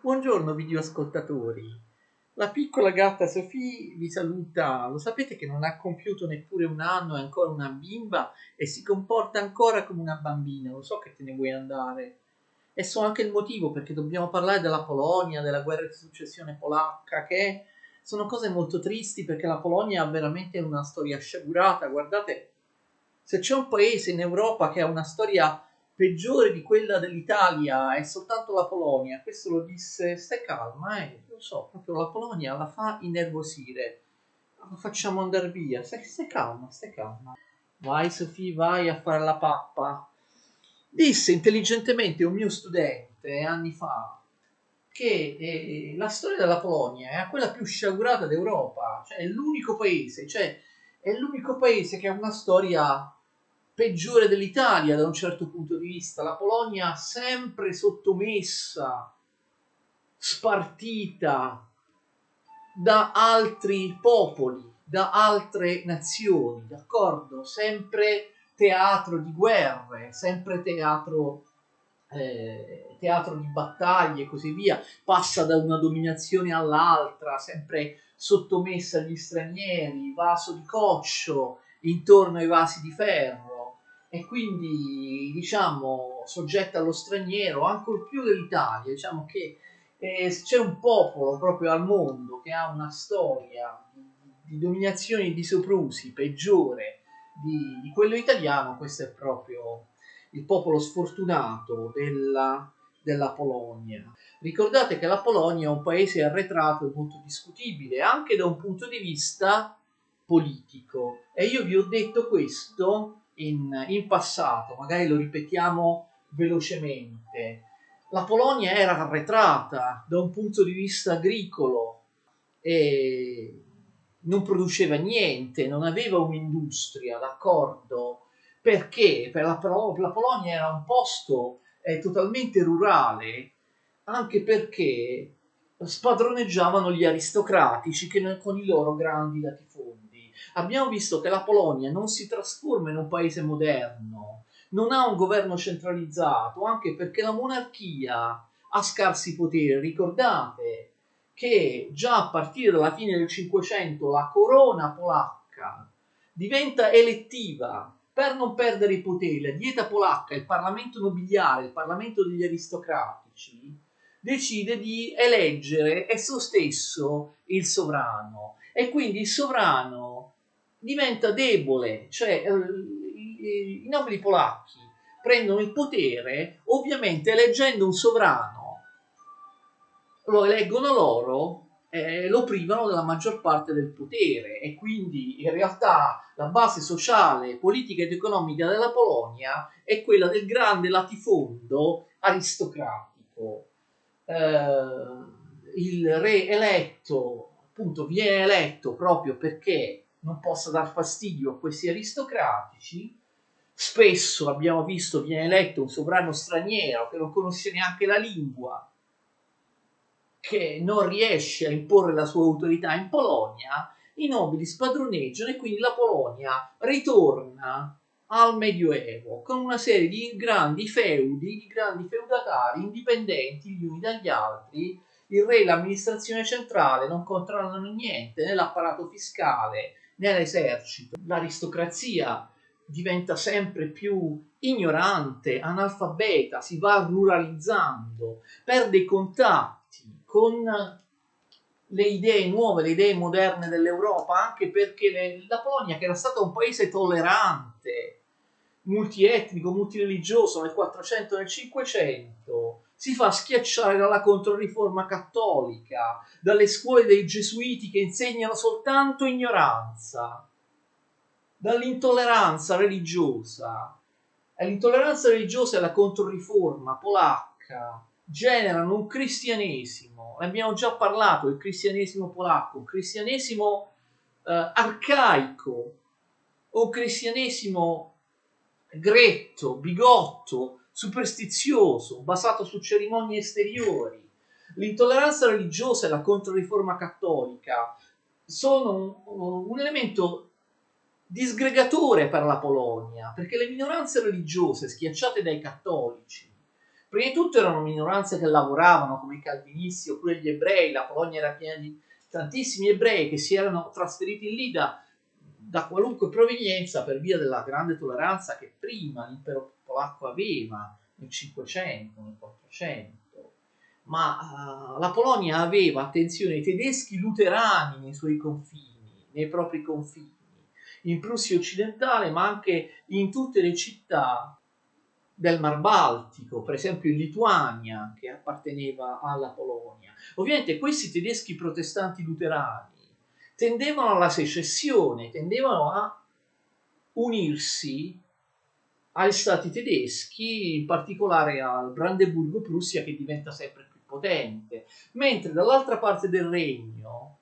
Buongiorno videoascoltatori. La piccola gatta Sophie vi saluta. Lo sapete che non ha compiuto neppure un anno, è ancora una bimba e si comporta ancora come una bambina. Lo so che te ne vuoi andare. E so anche il motivo perché dobbiamo parlare della Polonia, della guerra di successione polacca, che sono cose molto tristi perché la Polonia ha veramente una storia sciagurata. Guardate, se c'è un paese in Europa che ha una storia peggiore di quella dell'Italia è soltanto la Polonia. Questo lo disse, stai calma, lo so, proprio la Polonia la fa innervosire. La facciamo andare via, stai calma, stai calma. Vai Sofì, vai a fare la pappa. Disse intelligentemente un mio studente anni fa che la storia della Polonia è quella più sciagurata d'Europa, cioè è l'unico paese che ha una storia peggiore dell'Italia da un certo punto di vista. La Polonia sempre sottomessa, spartita da altri popoli, da altre nazioni, d'accordo? Sempre teatro di guerre, sempre teatro di battaglie e così via, passa da una dominazione all'altra, sempre sottomessa agli stranieri, vaso di coccio intorno ai vasi di ferro e quindi diciamo soggetta allo straniero ancor più dell'Italia, diciamo che c'è un popolo proprio al mondo che ha una storia di dominazione e di soprusi peggiore di quello italiano, questo è proprio il popolo sfortunato della Polonia. Ricordate che la Polonia è un paese arretrato e molto discutibile anche da un punto di vista politico e io vi ho detto questo in passato, magari lo ripetiamo velocemente. La Polonia era arretrata da un punto di vista agricolo e non produceva niente, non aveva un'industria, d'accordo? Perché? La Polonia era un posto totalmente rurale, anche perché spadroneggiavano gli aristocratici che con i loro grandi latifondi. Abbiamo visto che la Polonia non si trasforma in un paese moderno, non ha un governo centralizzato, anche perché la monarchia ha scarsi poteri. Ricordate che già a partire dalla fine del Cinquecento la corona polacca diventa elettiva per non perdere i poteri. La dieta polacca, il parlamento nobiliare, il parlamento degli aristocratici, decide di eleggere esso stesso il sovrano e quindi il sovrano diventa debole, cioè i nobili polacchi prendono il potere ovviamente eleggendo un sovrano, lo eleggono loro, lo privano della maggior parte del potere e quindi in realtà la base sociale, politica ed economica della Polonia è quella del grande latifondo aristocratico. Il re eletto appunto viene eletto proprio perché non possa dar fastidio a questi aristocratici. Spesso abbiamo visto viene eletto un sovrano straniero che non conosce neanche la lingua, che non riesce a imporre la sua autorità in Polonia, i nobili spadroneggiano e quindi la Polonia ritorna al Medioevo con una serie di grandi feudi, di grandi feudatari indipendenti gli uni dagli altri. Il re e l'amministrazione centrale non controllano niente, né l'apparato fiscale né l'esercito. L'aristocrazia diventa sempre più ignorante, analfabeta, si va ruralizzando, perde i contatti con le idee nuove, le idee moderne dell'Europa, anche perché la Polonia, che era stata un paese tollerante, multietnico, multireligioso nel 400 e nel 500, si fa schiacciare dalla controriforma cattolica, dalle scuole dei gesuiti che insegnano soltanto ignoranza, dall'intolleranza religiosa. E l'intolleranza religiosa e la controriforma polacca generano un cristianesimo, ne abbiamo già parlato, il cristianesimo polacco, un cristianesimo arcaico, un cristianesimo gretto, bigotto, superstizioso, basato su cerimonie esteriori. L'intolleranza religiosa e la controriforma cattolica sono un elemento disgregatore per la Polonia, perché le minoranze religiose schiacciate dai cattolici Prima di tutto erano minoranze che lavoravano, come i calvinisti oppure gli ebrei. La Polonia era piena di tantissimi ebrei che si erano trasferiti lì da qualunque provenienza per via della grande tolleranza che prima l'impero polacco aveva nel 500, nel 400. Ma la Polonia aveva, attenzione, i tedeschi luterani nei suoi confini, nei propri confini, in Prussia occidentale, ma anche in tutte le città del Mar Baltico, per esempio in Lituania, che apparteneva alla Polonia. Ovviamente questi tedeschi protestanti luterani tendevano alla secessione, tendevano a unirsi agli stati tedeschi, in particolare al Brandeburgo-Prussia che diventa sempre più potente, mentre dall'altra parte del regno,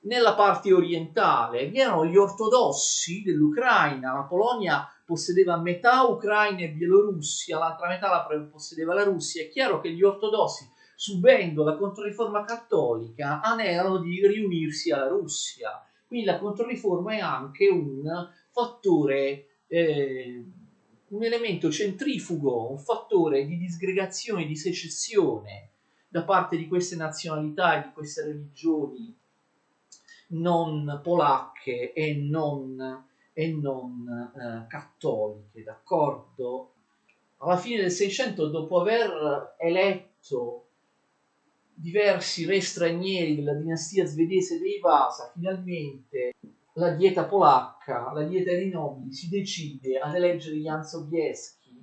nella parte orientale, vi erano gli ortodossi dell'Ucraina. La Polonia possedeva metà Ucraina e Bielorussia, l'altra metà la possedeva la Russia. È chiaro che gli ortodossi, subendo la Controriforma cattolica, anelano di riunirsi alla Russia. Quindi la Controriforma è anche un fattore, un elemento centrifugo, un fattore di disgregazione, di secessione da parte di queste nazionalità e di queste religioni non polacche e non cattoliche, d'accordo? Alla fine del 600, dopo aver eletto diversi re stranieri della dinastia svedese dei Vasa, finalmente la dieta polacca, la dieta dei nobili, si decide ad eleggere Jan Sobieski,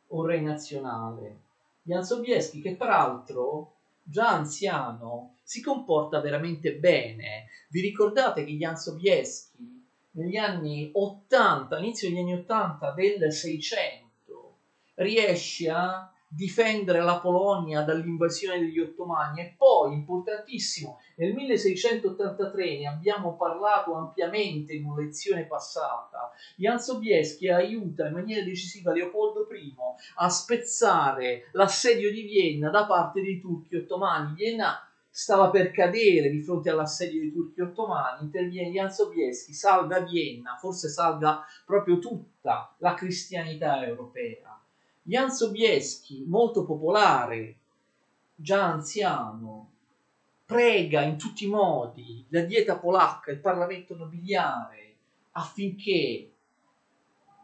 un re nazionale. Jan Sobieski, che peraltro, già anziano, si comporta veramente bene. Vi ricordate che Jan Sobieski negli anni 80, all'inizio degli anni 80 del 600, riesce a difendere la Polonia dall'invasione degli ottomani e poi, importantissimo, nel 1683, ne abbiamo parlato ampiamente in una lezione passata, Jan Sobieski aiuta in maniera decisiva Leopoldo I a spezzare l'assedio di Vienna da parte dei turchi ottomani. Vienna stava per cadere di fronte all'assedio dei turchi ottomani, interviene Jan Sobieski, salva Vienna, forse salva proprio tutta la cristianità europea. Jan Sobieski, molto popolare, già anziano, prega in tutti i modi la dieta polacca, il Parlamento nobiliare, affinché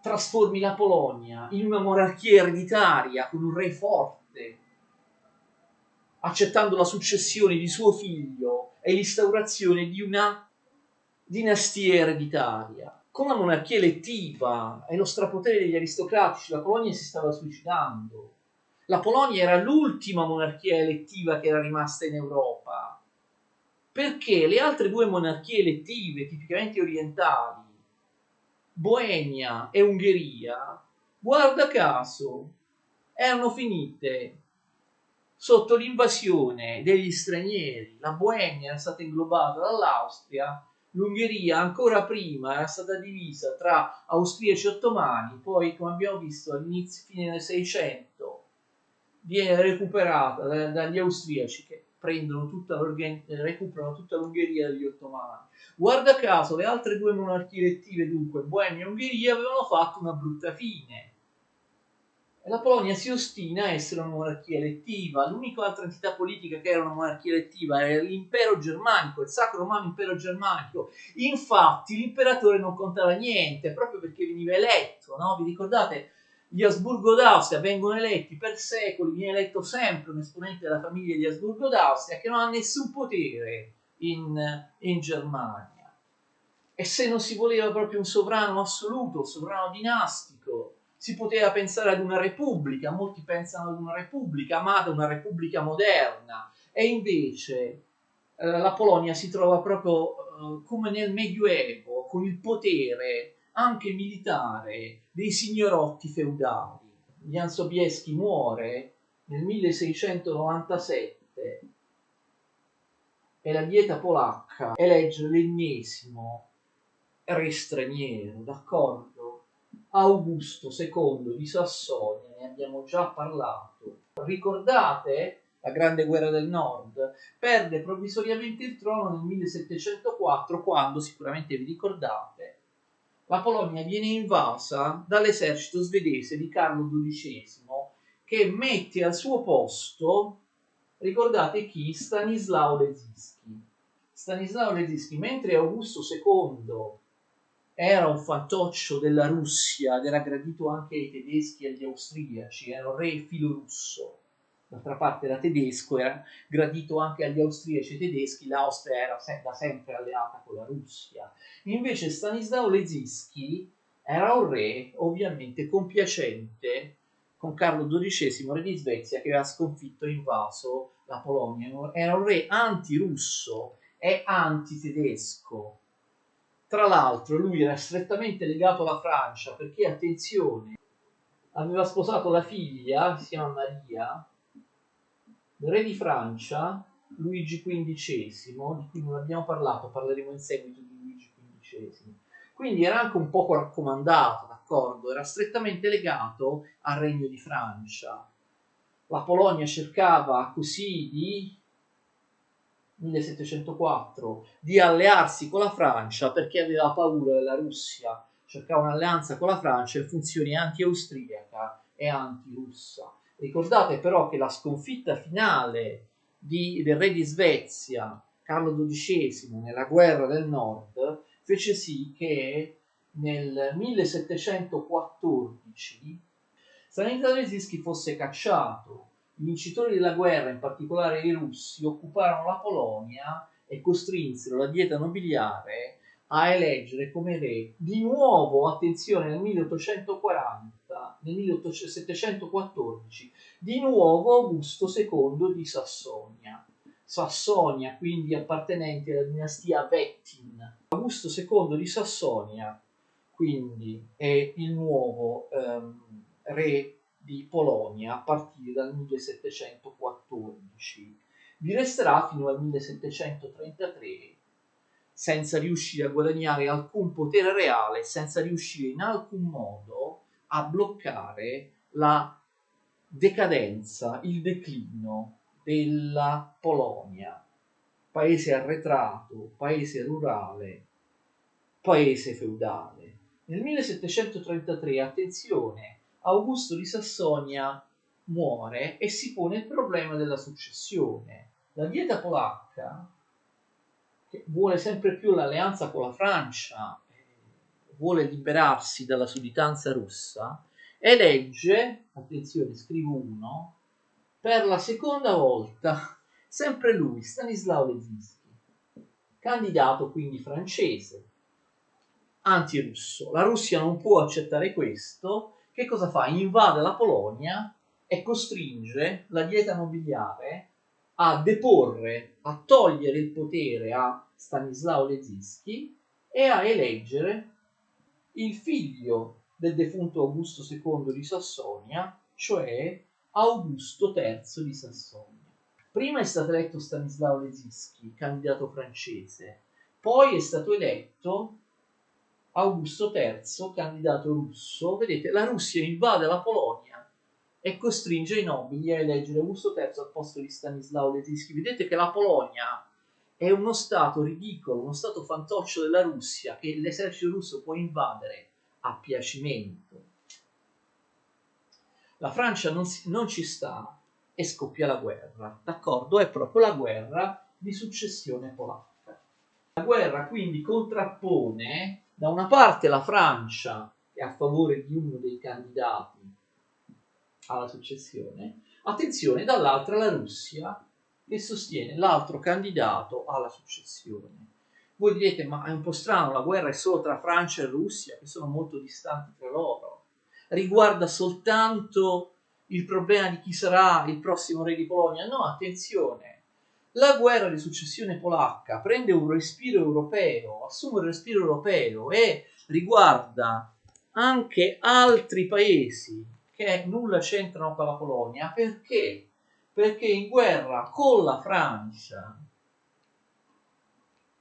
trasformi la Polonia in una monarchia ereditaria con un re forte, accettando la successione di suo figlio e l'instaurazione di una dinastia ereditaria. Con la monarchia elettiva e lo strapotere degli aristocratici, la Polonia si stava suicidando. La Polonia era l'ultima monarchia elettiva che era rimasta in Europa, perché le altre due monarchie elettive tipicamente orientali, Boemia e Ungheria, guarda caso, erano finite sotto l'invasione degli stranieri. La Boemia era stata inglobata dall'Austria, l'Ungheria ancora prima era stata divisa tra austriaci e ottomani, poi come abbiamo visto all'inizio, fine del 600, viene recuperata dagli austriaci che recuperano tutta l'Ungheria dagli ottomani. Guarda caso, le altre due monarchie elettive, dunque Boemia e Ungheria, avevano fatto una brutta fine. E la Polonia si ostina a essere una monarchia elettiva. L'unica altra entità politica che era una monarchia elettiva era l'impero germanico, il Sacro Romano Impero Germanico. Infatti l'imperatore non contava niente, proprio perché veniva eletto, no? Vi ricordate? Gli Asburgo d'Austria vengono eletti per secoli, viene eletto sempre un esponente della famiglia di Asburgo d'Austria che non ha nessun potere in Germania. E se non si voleva proprio un sovrano assoluto, un sovrano dinastico, si poteva pensare ad una repubblica. Molti pensano ad una repubblica, ma ad una repubblica moderna. E invece la Polonia si trova proprio come nel Medioevo, con il potere anche militare dei signorotti feudali. Jan Sobieski muore nel 1697 e la dieta polacca elegge l'ennesimo re straniero, d'accordo? Augusto II di Sassonia, ne abbiamo già parlato. Ricordate la Grande Guerra del Nord? Perde provvisoriamente il trono nel 1704 quando, sicuramente vi ricordate, la Polonia viene invasa dall'esercito svedese di Carlo XII che mette al suo posto, ricordate chi? Stanislao Lezinski. Stanislao Lezinski, mentre Augusto II era un fantoccio della Russia ed era gradito anche ai tedeschi e agli austriaci, era un re filorusso. D'altra parte era tedesco, era gradito anche agli austriaci e ai tedeschi, l'Austria era da sempre alleata con la Russia. Invece Stanislao Lezinski era un re ovviamente compiacente con Carlo XII, re di Svezia, che aveva sconfitto e invaso la Polonia. Era un re anti-russo e anti-tedesco. Tra l'altro lui era strettamente legato alla Francia perché, attenzione, aveva sposato la figlia, si chiama Maria, del re di Francia, Luigi XV, di cui non abbiamo parlato, parleremo in seguito di Luigi XV. Quindi era anche un poco raccomandato, d'accordo? Era strettamente legato al Regno di Francia. La Polonia cercava così di 1704 di allearsi con la Francia perché aveva paura della Russia, cercava un'alleanza con la Francia in funzione anti-austriaca e anti-russa. Ricordate però che la sconfitta finale del re di Svezia, Carlo XII, nella guerra del nord, fece sì che nel 1714 Stanislaw Lezinski fosse cacciato. I vincitori della guerra, in particolare i russi, occuparono la Polonia e costrinsero la dieta nobiliare a eleggere come re di nuovo, attenzione, nel 1840, nel 1714, di nuovo Augusto II di Sassonia. Sassonia, quindi appartenente alla dinastia Wettin. Augusto II di Sassonia, quindi è il nuovo re di Polonia a partire dal 1714. Vi resterà fino al 1733 senza riuscire a guadagnare alcun potere reale, senza riuscire in alcun modo a bloccare la decadenza, il declino della Polonia, paese arretrato, paese rurale, paese feudale. Nel 1733, attenzione, Augusto di Sassonia muore e si pone il problema della successione. La dieta polacca, che vuole sempre più l'alleanza con la Francia, vuole liberarsi dalla sudditanza russa, elegge, attenzione, scrivo uno, per la seconda volta, sempre lui, Stanislao Lezinski, candidato quindi francese, antirusso. La Russia non può accettare questo. Che cosa fa? Invade la Polonia e costringe la dieta nobiliare a deporre, a togliere il potere a Stanislao Lezinski e a eleggere il figlio del defunto Augusto II di Sassonia, cioè Augusto III di Sassonia. Prima è stato eletto Stanislao Lezinski, candidato francese, poi è stato eletto Augusto III, candidato russo. Vedete, la Russia invade la Polonia e costringe i nobili a eleggere Augusto III al posto di Stanislao Lezinski. Vedete che la Polonia è uno stato ridicolo, uno stato fantoccio della Russia che l'esercito russo può invadere a piacimento. La Francia non ci sta e scoppia la guerra, d'accordo? È proprio la guerra di successione polacca. La guerra quindi contrappone da una parte la Francia, che è a favore di uno dei candidati alla successione, attenzione, dall'altra la Russia, che sostiene l'altro candidato alla successione. Voi direte, ma è un po' strano, la guerra è solo tra Francia e Russia, che sono molto distanti tra loro. Riguarda soltanto il problema di chi sarà il prossimo re di Polonia? No, attenzione. La guerra di successione polacca prende un respiro europeo, assume un respiro europeo e riguarda anche altri paesi che nulla c'entrano con la Polonia. Perché? Perché in guerra con la Francia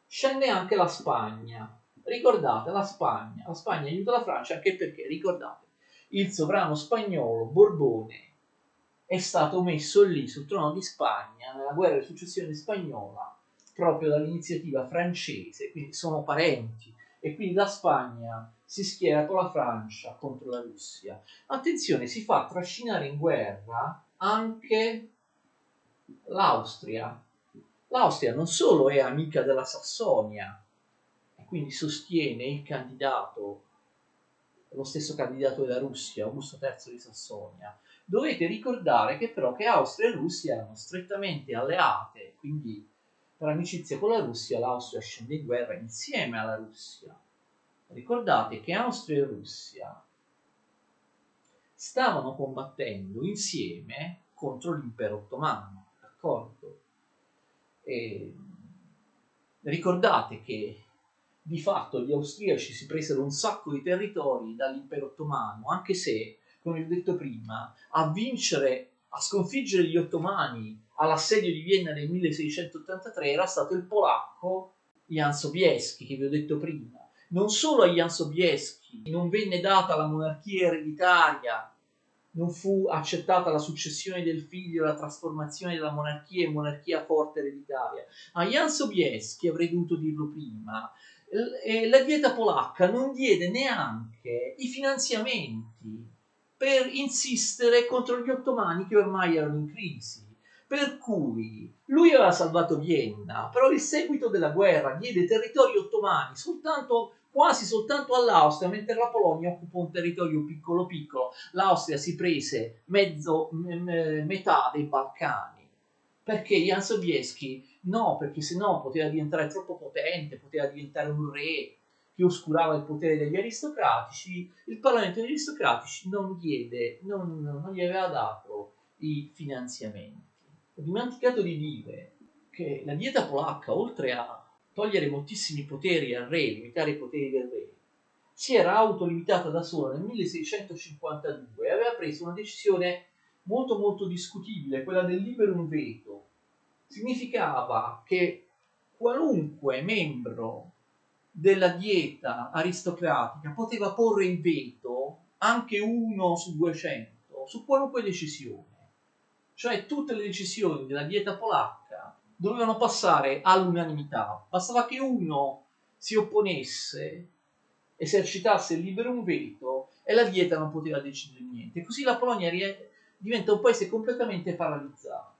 scende anche la Spagna. Ricordate, la Spagna aiuta la Francia anche perché, ricordate, il sovrano spagnolo Borbone è stato messo lì sul trono di Spagna nella guerra di successione spagnola proprio dall'iniziativa francese, quindi sono parenti e quindi la Spagna si schiera con la Francia contro la Russia. Attenzione, si fa trascinare in guerra anche l'Austria. L'Austria non solo è amica della Sassonia e quindi sostiene il candidato, lo stesso candidato della Russia, Augusto III di Sassonia. Dovete ricordare che però che Austria e Russia erano strettamente alleate, quindi per amicizia con la Russia l'Austria scende in guerra insieme alla Russia. Ricordate che Austria e Russia stavano combattendo insieme contro l'impero ottomano, d'accordo? E ricordate che di fatto gli austriaci si presero un sacco di territori dall'impero ottomano, anche se, come vi ho detto prima, a sconfiggere gli ottomani all'assedio di Vienna nel 1683 era stato il polacco Jan Sobieski, che vi ho detto prima. Non solo a Jan Sobieski non venne data la monarchia ereditaria, non fu accettata la successione del figlio e la trasformazione della monarchia in monarchia forte ereditaria. A Jan Sobieski, avrei dovuto dirlo prima, la dieta polacca non diede neanche i finanziamenti per insistere contro gli ottomani che ormai erano in crisi. Per cui lui aveva salvato Vienna, però il seguito della guerra diede territori ottomani quasi soltanto all'Austria, mentre la Polonia occupò un territorio piccolo piccolo. L'Austria si prese metà dei Balcani. Perché Jan Sobieski? No, perché sennò poteva diventare troppo potente, poteva diventare un re che oscurava il potere degli aristocratici. Il Parlamento degli aristocratici non gli aveva dato i finanziamenti. Ho dimenticato di dire che la dieta polacca, oltre a togliere moltissimi poteri al re, limitare i poteri del re, si era autolimitata da sola nel 1652 e aveva preso una decisione molto molto discutibile, quella del liberum veto. Significava che qualunque membro della dieta aristocratica poteva porre il veto, anche 1 su 200, su qualunque decisione. Cioè tutte le decisioni della dieta polacca dovevano passare all'unanimità. Bastava che uno si opponesse, esercitasse il liberum veto e la dieta non poteva decidere niente. Così la Polonia diventa un paese completamente paralizzato.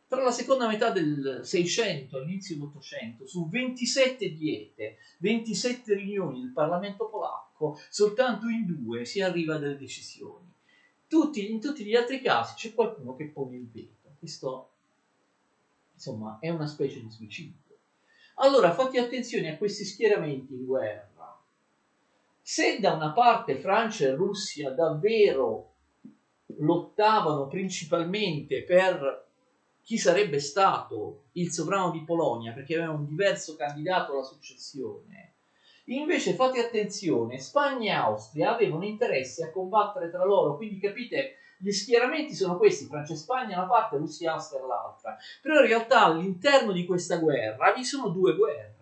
Tra la seconda metà del 600 e l'inizio dell'Ottocento, su 27 diete, 27 riunioni del Parlamento polacco, soltanto in 2 si arriva a delle decisioni. In tutti gli altri casi c'è qualcuno che pone il veto. Questo, insomma, è una specie di suicidio. Allora, fate attenzione a questi schieramenti in guerra. Se da una parte Francia e Russia davvero lottavano principalmente per chi sarebbe stato il sovrano di Polonia, perché aveva un diverso candidato alla successione, invece fate attenzione, Spagna e Austria avevano interessi a combattere tra loro, quindi capite, gli schieramenti sono questi, Francia e Spagna da una parte, Russia e Austria dall'altra, però in realtà all'interno di questa guerra vi sono due guerre.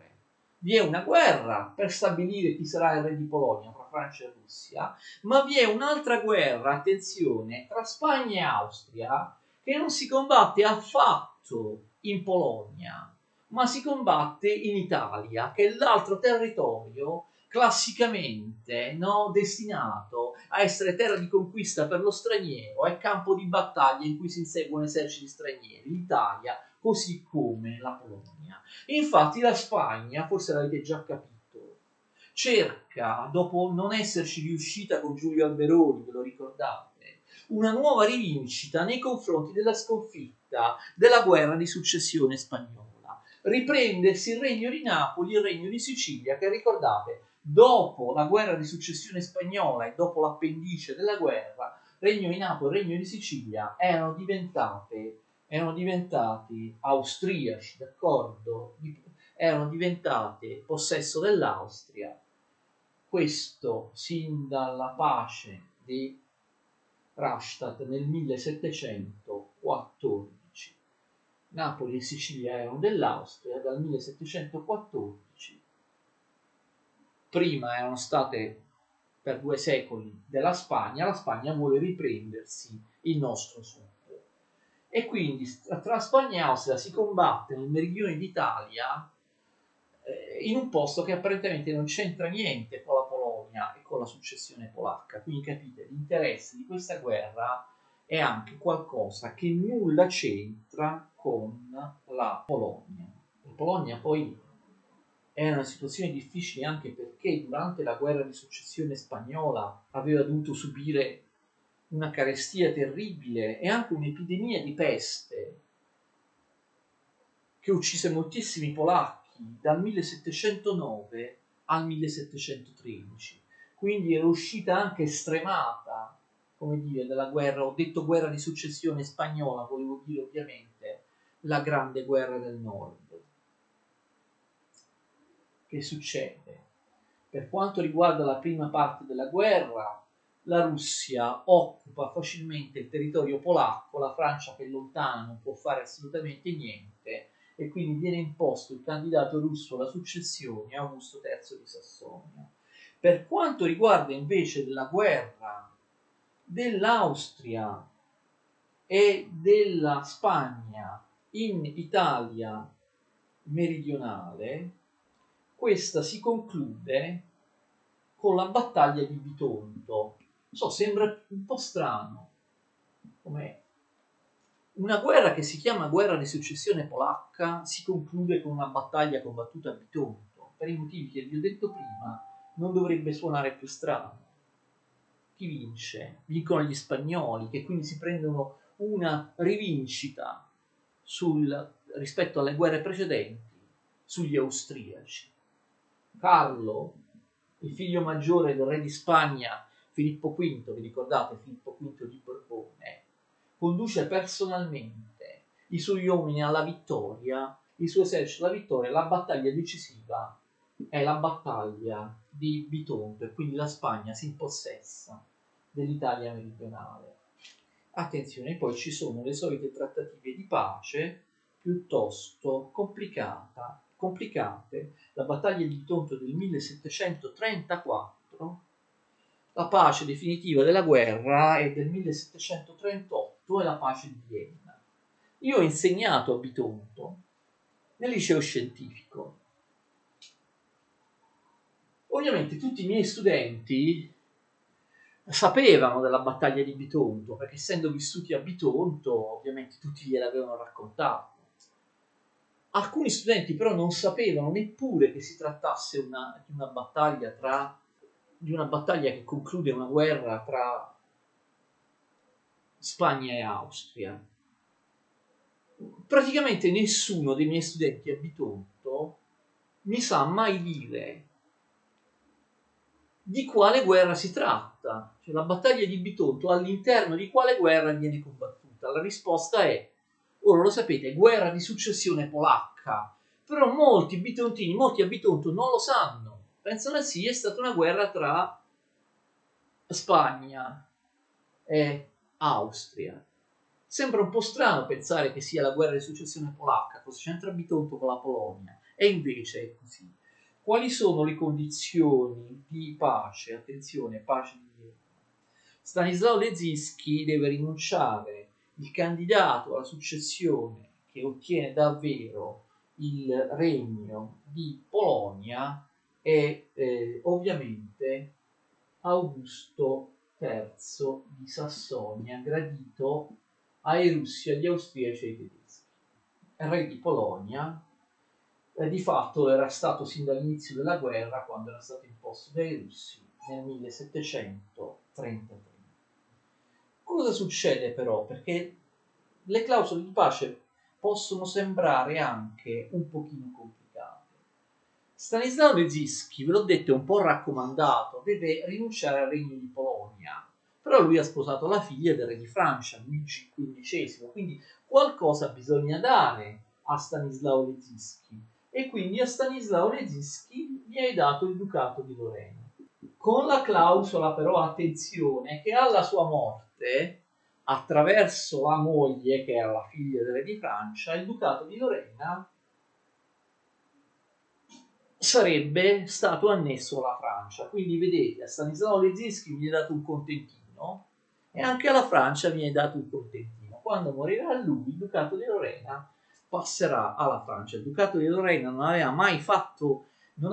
Vi è una guerra per stabilire chi sarà il re di Polonia tra Francia e Russia, ma vi è un'altra guerra, attenzione, tra Spagna e Austria, che non si combatte affatto in Polonia, ma si combatte in Italia, che è l'altro territorio classicamente destinato a essere terra di conquista per lo straniero e campo di battaglia in cui si inseguono eserciti stranieri, l'Italia così come la Polonia. Infatti la Spagna, forse l'avete già capito, cerca, dopo non esserci riuscita con Giulio Alberoni, ve lo ricordate, una nuova rivincita nei confronti della sconfitta della guerra di successione spagnola. Riprendersi il regno di Napoli e il regno di Sicilia, che ricordate, dopo la guerra di successione spagnola e dopo l'appendice della guerra, regno di Napoli e regno di Sicilia erano diventati austriaci, d'accordo? Erano diventate possesso dell'Austria, questo sin dalla pace di Rastatt nel 1714. Napoli e Sicilia erano dell'Austria dal 1714. Prima erano state per 2 secoli della Spagna, la Spagna vuole riprendersi il nostro sud. E quindi tra Spagna e Austria si combatte nel meridione d'Italia in un posto che apparentemente non c'entra niente con la Polonia e con la successione polacca. Quindi capite, l'interesse di questa guerra è anche qualcosa che nulla c'entra con la Polonia. La Polonia poi è una situazione difficile anche perché durante la guerra di successione spagnola aveva dovuto subire una carestia terribile e anche un'epidemia di peste che uccise moltissimi polacchi dal 1709 al 1713. Quindi era uscita anche stremata, come dire, dalla guerra. Ho detto guerra di successione spagnola, volevo dire ovviamente la grande guerra del nord. Che succede? Per quanto riguarda la prima parte della guerra, la Russia occupa facilmente il territorio polacco, la Francia che è lontana non può fare assolutamente niente e quindi viene imposto il candidato russo alla successione Augusto III di Sassonia. Per quanto riguarda invece la guerra dell'Austria e della Spagna in Italia meridionale, questa si conclude con la battaglia di Bitonto. So, sembra un po' strano, come una guerra che si chiama guerra di successione polacca si conclude con una battaglia combattuta a Bitonto. Per i motivi che vi ho detto prima, non dovrebbe suonare più strano. Chi vince? Vincono gli spagnoli, che quindi si prendono una rivincita rispetto alle guerre precedenti sugli austriaci. Carlo, il figlio maggiore del re di Spagna Filippo V, vi ricordate Filippo V di Borbone, conduce personalmente i suoi uomini alla vittoria, il suo esercito alla vittoria. La battaglia decisiva è la battaglia di Bitonto e quindi la Spagna si impossessa dell'Italia meridionale. Attenzione, poi ci sono le solite trattative di pace piuttosto complicate, la battaglia di Bitonto del 1734, la pace definitiva della guerra è del 1738 e la pace di Vienna. Io ho insegnato a Bitonto nel liceo scientifico. Ovviamente tutti i miei studenti sapevano della battaglia di Bitonto, perché essendo vissuti a Bitonto, ovviamente tutti gliel'avevano raccontato. Alcuni studenti però non sapevano neppure che si trattasse di una battaglia che conclude una guerra tra Spagna e Austria. Praticamente nessuno dei miei studenti a Bitonto mi sa mai dire di quale guerra si tratta, cioè la battaglia di Bitonto all'interno di quale guerra viene combattuta. La risposta è, ora lo sapete, guerra di successione polacca, però molti bitontini, molti a Bitonto non lo sanno, pensano sì, è stata una guerra tra Spagna e Austria. Sembra un po' strano pensare che sia la guerra di successione polacca, cosa c'entra Bitonto con la Polonia, e invece è così. Quali sono le condizioni di pace? Attenzione, pace di Vienna. Stanislao Lezinski deve rinunciare, il candidato alla successione che ottiene davvero il regno di Polonia è ovviamente Augusto III di Sassonia, gradito ai russi, agli austriaci e ai tedeschi. Re di Polonia, di fatto era stato sin dall'inizio della guerra, quando era stato imposto dai russi nel 1733. Cosa succede però? Perché le clausole di pace possono sembrare anche un pochino complicate. Stanislao Lezinski, ve l'ho detto, è un po' raccomandato, deve rinunciare al regno di Polonia, però lui ha sposato la figlia del re di Francia, Luigi XV, quindi qualcosa bisogna dare a Stanislao Lezinski e quindi a Stanislao Lezinski gli è dato il ducato di Lorena. Con la clausola però, attenzione, che alla sua morte, attraverso la moglie che era la figlia del re di Francia, il ducato di Lorena sarebbe stato annesso alla Francia. Quindi vedete, a Stanislao Lezinski viene dato un contentino e anche alla Francia viene dato un contentino. Quando morirà lui, il ducato di Lorena passerà alla Francia. Il Ducato di Lorena non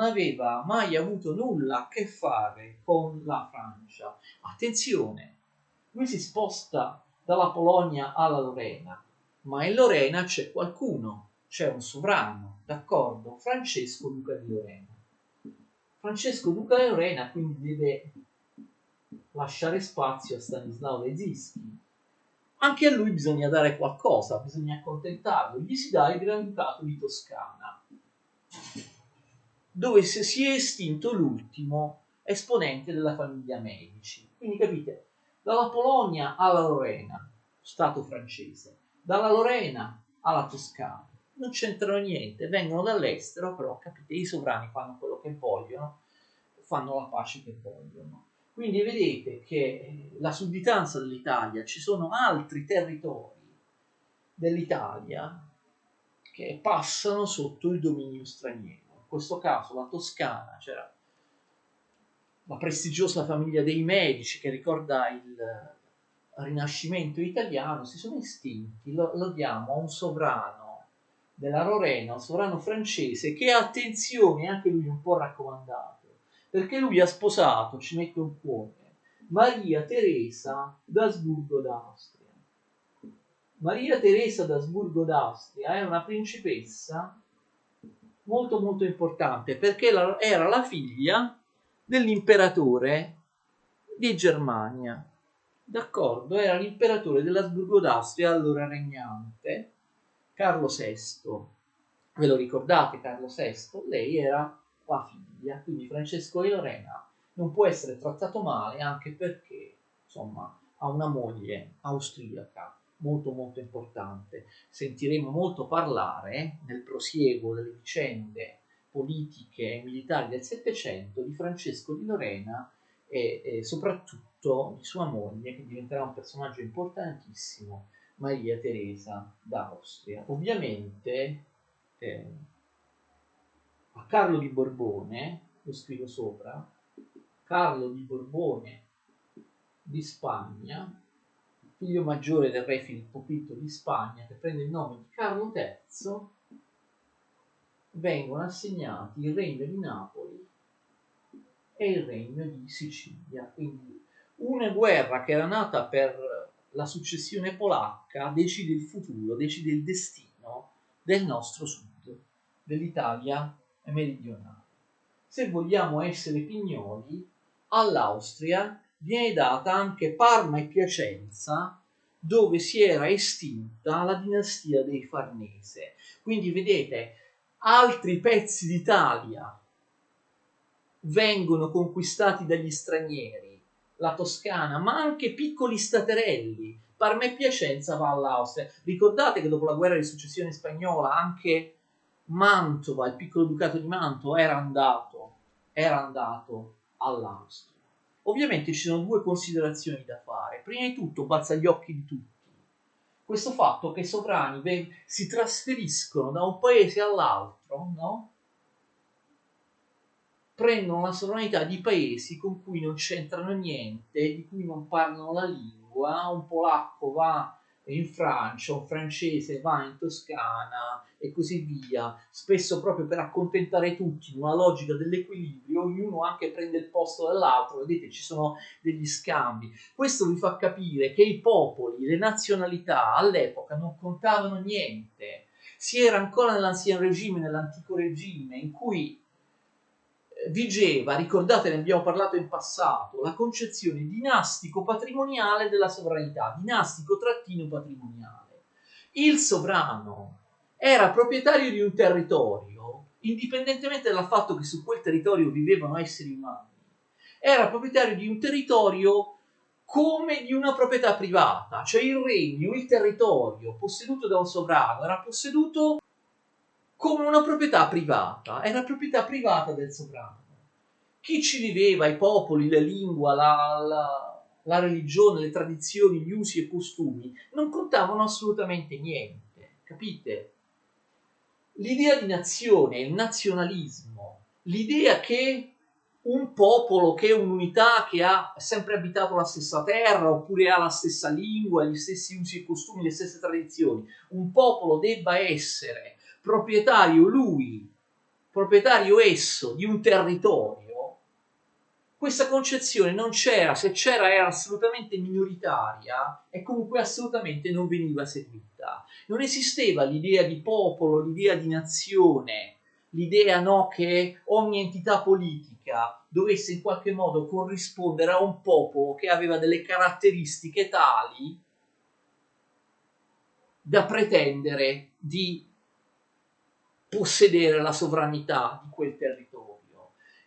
aveva mai avuto nulla a che fare con la Francia. Attenzione, lui si sposta dalla Polonia alla Lorena, ma in Lorena c'è qualcuno, c'è un sovrano, d'accordo? Francesco Duca di Lorena. Francesco Duca di Lorena quindi deve lasciare spazio a Stanislao Lezinski. Anche a lui bisogna dare qualcosa, bisogna accontentarlo. Gli si dà il Granducato di Toscana, dove si è estinto l'ultimo esponente della famiglia Medici. Quindi capite, dalla Polonia alla Lorena, stato francese, dalla Lorena alla Toscana, non c'entrano niente, vengono dall'estero, però capite, i sovrani fanno quello che vogliono, fanno la pace che vogliono. Quindi vedete che la sudditanza dell'Italia, ci sono altri territori dell'Italia che passano sotto il dominio straniero. In questo caso la Toscana, c'era la prestigiosa famiglia dei Medici che ricorda il Rinascimento italiano, si sono estinti, lo diamo a un sovrano della Lorena, un sovrano francese che, attenzione, anche lui un po' raccomandato, perché lui ha sposato, ci mette un cuore, Maria Teresa d'Asburgo d'Austria. Maria Teresa d'Asburgo d'Austria è una principessa molto molto importante perché era la figlia dell'imperatore di Germania, d'accordo? Era l'imperatore dell'Asburgo d'Austria, allora regnante, Carlo VI. Ve lo ricordate Carlo VI? Lei era la figlia, quindi Francesco di Lorena non può essere trattato male, anche perché insomma ha una moglie austriaca molto molto importante. Sentiremo molto parlare nel prosieguo delle vicende politiche e militari del Settecento di Francesco di Lorena e soprattutto di sua moglie, che diventerà un personaggio importantissimo, Maria Teresa d'Austria. Ovviamente a Carlo di Borbone, lo scrivo sopra, Carlo di Borbone di Spagna, figlio maggiore del re Filippo V di Spagna, che prende il nome di Carlo III, vengono assegnati il regno di Napoli e il regno di Sicilia. Quindi una guerra che era nata per la successione polacca decide il futuro, decide il destino del nostro sud, dell'Italia meridionale. Se vogliamo essere pignoli, all'Austria viene data anche Parma e Piacenza, dove si era estinta la dinastia dei Farnese. Quindi vedete, altri pezzi d'Italia vengono conquistati dagli stranieri, la Toscana, ma anche piccoli staterelli. Parma e Piacenza va all'Austria. Ricordate che dopo la guerra di successione spagnola anche Mantova, il piccolo ducato di Mantova, era andato all'Austria. Ovviamente ci sono due considerazioni da fare. Prima di tutto, balza agli occhi di tutti questo fatto che i sovrani si trasferiscono da un paese all'altro, no? Prendono la sovranità di paesi con cui non c'entrano niente, di cui non parlano la lingua. Un polacco va in Francia, un francese va in Toscana e così via, spesso proprio per accontentare tutti, in una logica dell'equilibrio, ognuno anche prende il posto dell'altro. Vedete, ci sono degli scambi. Questo vi fa capire che i popoli, le nazionalità all'epoca non contavano niente. Si era ancora nell'ancien regime, nell'antico regime, in cui vigeva, ricordate, ne abbiamo parlato in passato, la concezione dinastico-patrimoniale della sovranità, dinastico-patrimoniale. Il sovrano era proprietario di un territorio, indipendentemente dal fatto che su quel territorio vivevano esseri umani, era proprietario di un territorio come di una proprietà privata, cioè il regno, il territorio posseduto da un sovrano era posseduto come una proprietà privata, era proprietà privata del sovrano. Chi ci viveva, i popoli, la lingua, la religione, le tradizioni, gli usi e costumi, non contavano assolutamente niente, capite? L'idea di nazione, il nazionalismo, l'idea che un popolo che è un'unità, che ha sempre abitato la stessa terra, oppure ha la stessa lingua, gli stessi usi e costumi, le stesse tradizioni, un popolo debba essere proprietario esso di un territorio, questa concezione non c'era, se c'era era assolutamente minoritaria e comunque assolutamente non veniva seguita. Non esisteva l'idea di popolo, l'idea di nazione, l'idea no, che ogni entità politica dovesse in qualche modo corrispondere a un popolo che aveva delle caratteristiche tali da pretendere di possedere la sovranità di quel territorio.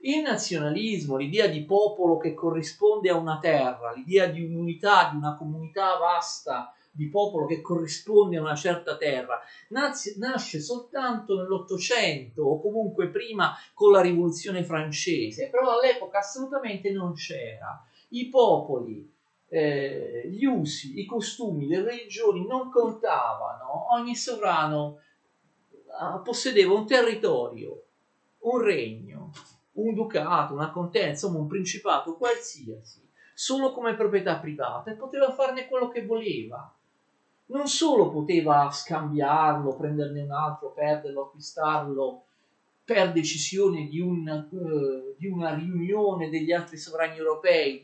Il nazionalismo, l'idea di popolo che corrisponde a una terra, l'idea di un'unità, di una comunità vasta di popolo che corrisponde a una certa terra, nasce soltanto nell'Ottocento o comunque prima con la Rivoluzione francese, però all'epoca assolutamente non c'era. I popoli, gli usi, i costumi, le religioni non contavano, ogni sovrano possedeva un territorio, un regno, un ducato, una contea, insomma un principato qualsiasi, solo come proprietà privata e poteva farne quello che voleva. Non solo poteva scambiarlo, prenderne un altro, perderlo, acquistarlo per decisione di una riunione degli altri sovrani europei,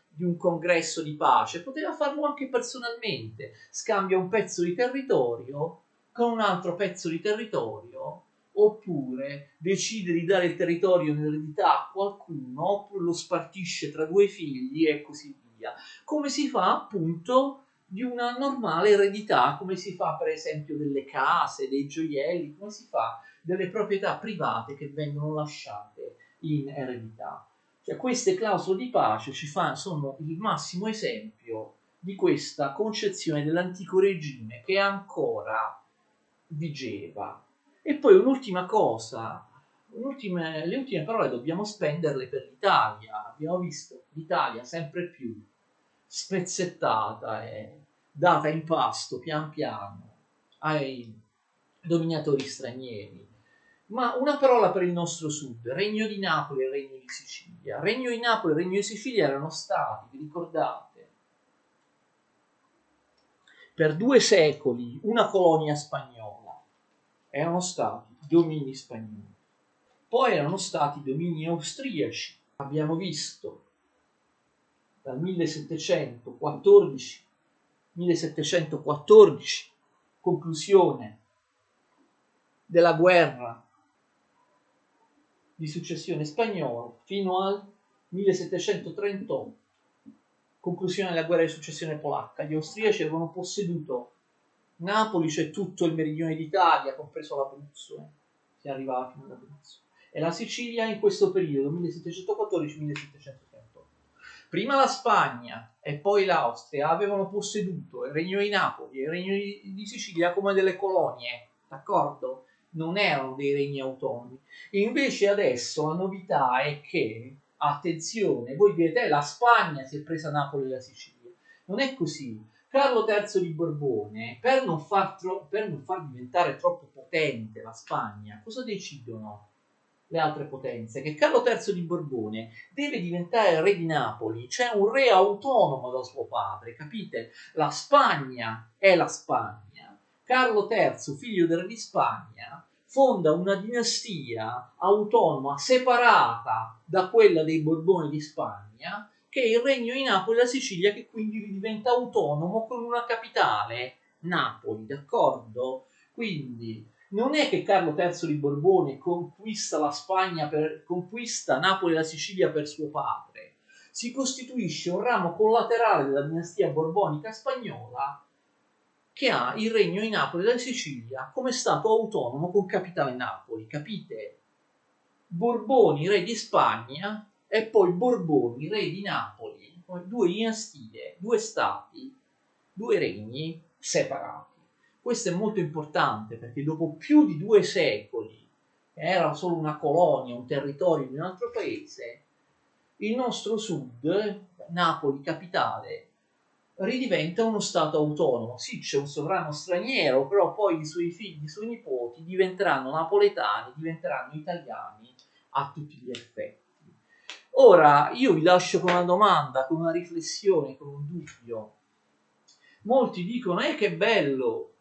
di un congresso di pace, poteva farlo anche personalmente, scambia un pezzo di territorio con un altro pezzo di territorio, oppure decide di dare il territorio in eredità a qualcuno, oppure lo spartisce tra due figli e così via, come si fa appunto di una normale eredità, come si fa per esempio delle case, dei gioielli, come si fa delle proprietà private che vengono lasciate in eredità. Cioè, queste clausole di pace sono il massimo esempio di questa concezione dell'antico regime che ancora vigeva. E poi un'ultima cosa, le ultime parole dobbiamo spenderle per l'Italia. Abbiamo visto l'Italia sempre più spezzettata e data in pasto pian piano ai dominatori stranieri. Ma una parola per il nostro sud, Regno di Napoli e Regno di Sicilia. Regno di Napoli e Regno di Sicilia erano stati, vi ricordate, per 2 secoli una colonia spagnola, erano stati domini spagnoli, poi erano stati domini austriaci, abbiamo visto dal 1714, conclusione della guerra di successione spagnola, fino al 1738, conclusione della guerra di successione polacca. Gli austriaci avevano posseduto Napoli, cioè tutto il meridione d'Italia, compreso l'Abruzzo, si arrivava fino ad Abruzzo, e la Sicilia in questo periodo, 1714-1738. Prima la Spagna e poi l'Austria avevano posseduto il Regno di Napoli e il Regno di Sicilia come delle colonie, d'accordo? Non erano dei regni autonomi. Invece adesso la novità è che, attenzione, voi direte, la Spagna si è presa Napoli e la Sicilia. Non è così. Carlo III di Borbone, per non far diventare troppo potente la Spagna, cosa decidono le altre potenze? Che Carlo III di Borbone deve diventare re di Napoli, c'è un re autonomo da suo padre, capite? La Spagna è la Spagna. Carlo III, figlio del re di Spagna, fonda una dinastia autonoma separata da quella dei Borboni di Spagna, che è il regno di Napoli e la Sicilia, che quindi diventa autonomo con una capitale, Napoli, d'accordo? Quindi non è che Carlo III di Borbone conquista conquista Napoli e la Sicilia per suo padre, si costituisce un ramo collaterale della dinastia borbonica spagnola che ha il regno di Napoli e la Sicilia come stato autonomo con capitale Napoli, capite? Borboni re di Spagna e poi Borboni re di Napoli, due dinastie, due stati, due regni separati. Questo è molto importante perché dopo più di 2 secoli, era solo una colonia, un territorio di un altro paese, il nostro sud, Napoli capitale, ridiventa uno stato autonomo. Sì, c'è un sovrano straniero, però poi i suoi figli, i suoi nipoti diventeranno napoletani, diventeranno italiani a tutti gli effetti. Ora, io vi lascio con una domanda, con una riflessione, con un dubbio. Molti dicono, che bello,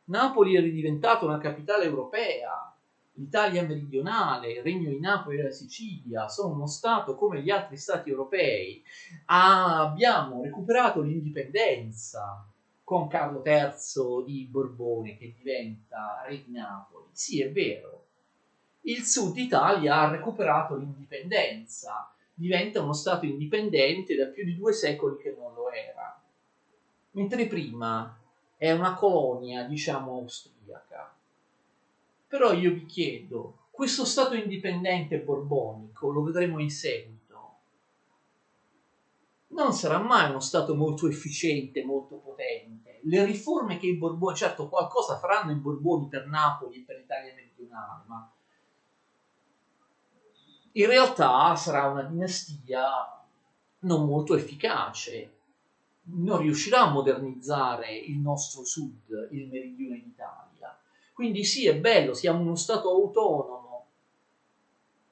Napoli è ridiventata una capitale europea, l'Italia meridionale, il Regno di Napoli e la Sicilia sono uno Stato come gli altri Stati europei. Abbiamo recuperato l'indipendenza con Carlo III di Borbone che diventa re di Napoli. Sì, è vero. Il Sud Italia ha recuperato l'indipendenza, diventa uno Stato indipendente da più di 2 secoli che non lo era. Mentre prima è una colonia, diciamo, austriaca. Però io vi chiedo, questo Stato indipendente borbonico, lo vedremo in seguito, non sarà mai uno Stato molto efficiente, molto potente. Le riforme che i Borboni, certo qualcosa faranno i Borboni per Napoli e per l'Italia meridionale, ma in realtà sarà una dinastia non molto efficace, non riuscirà a modernizzare il nostro sud, il meridione d'Italia. Quindi sì, è bello, siamo uno Stato autonomo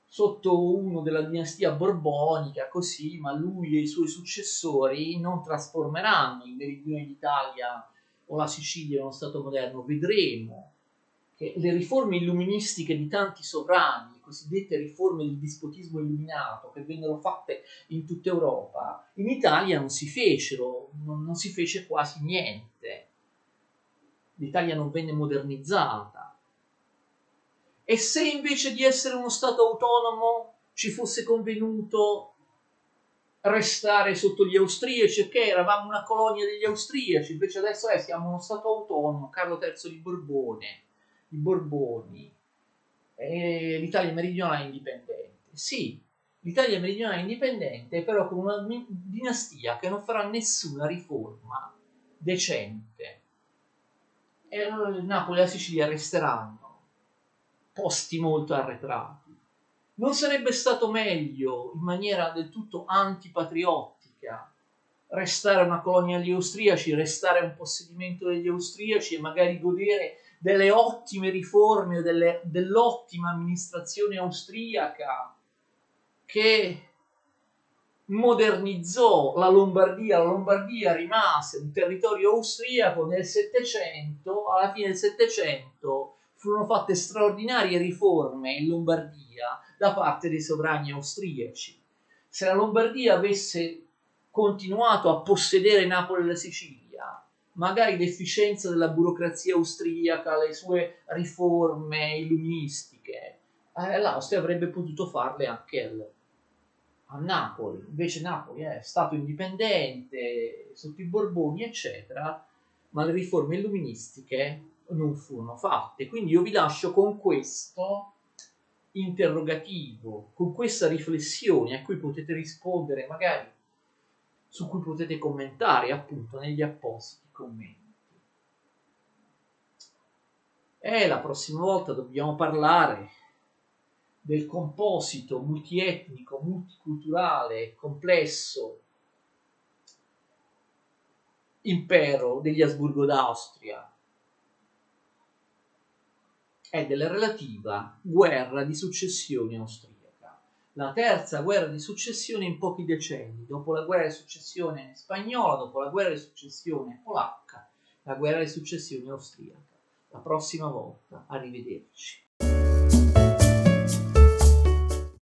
sotto uno della dinastia borbonica, così, ma lui e i suoi successori non trasformeranno il meridione d'Italia o la Sicilia in uno Stato moderno. Vedremo che le riforme illuministiche di tanti sovrani, le cosiddette riforme del dispotismo illuminato, che vennero fatte in tutta Europa, in Italia non si fecero, non si fece quasi niente. L'Italia non venne modernizzata. E se invece di essere uno Stato autonomo ci fosse convenuto restare sotto gli austriaci, che eravamo una colonia degli austriaci, invece adesso siamo uno Stato autonomo, Carlo III di Borbone, i Borboni, e l'Italia meridionale indipendente. Sì, l'Italia meridionale indipendente, però con una dinastia che non farà nessuna riforma decente. E Napoli e la Sicilia resteranno posti molto arretrati. Non sarebbe stato meglio, in maniera del tutto antipatriottica, restare una colonia degli austriaci, restare un possedimento degli austriaci e magari godere delle ottime riforme o dell'ottima amministrazione austriaca che modernizzò la Lombardia. La Lombardia rimase un territorio austriaco nel Settecento. Alla fine del Settecento furono fatte straordinarie riforme in Lombardia da parte dei sovrani austriaci. Se la Lombardia avesse continuato a possedere Napoli e la Sicilia, magari l'efficienza della burocrazia austriaca, le sue riforme illuministiche, l'Austria avrebbe potuto farle anche a Napoli. Invece Napoli è stato indipendente sotto i Borboni, eccetera, ma le riforme illuministiche non furono fatte. Quindi io vi lascio con questo interrogativo, con questa riflessione a cui potete rispondere, magari su cui potete commentare appunto negli appositi commenti. E la prossima volta dobbiamo parlare del composito multietnico, multiculturale, complesso impero degli Asburgo d'Austria e della relativa guerra di successione austriaca. La terza guerra di successione in pochi decenni, dopo la guerra di successione spagnola, dopo la guerra di successione polacca, la guerra di successione austriaca. La prossima volta, arrivederci.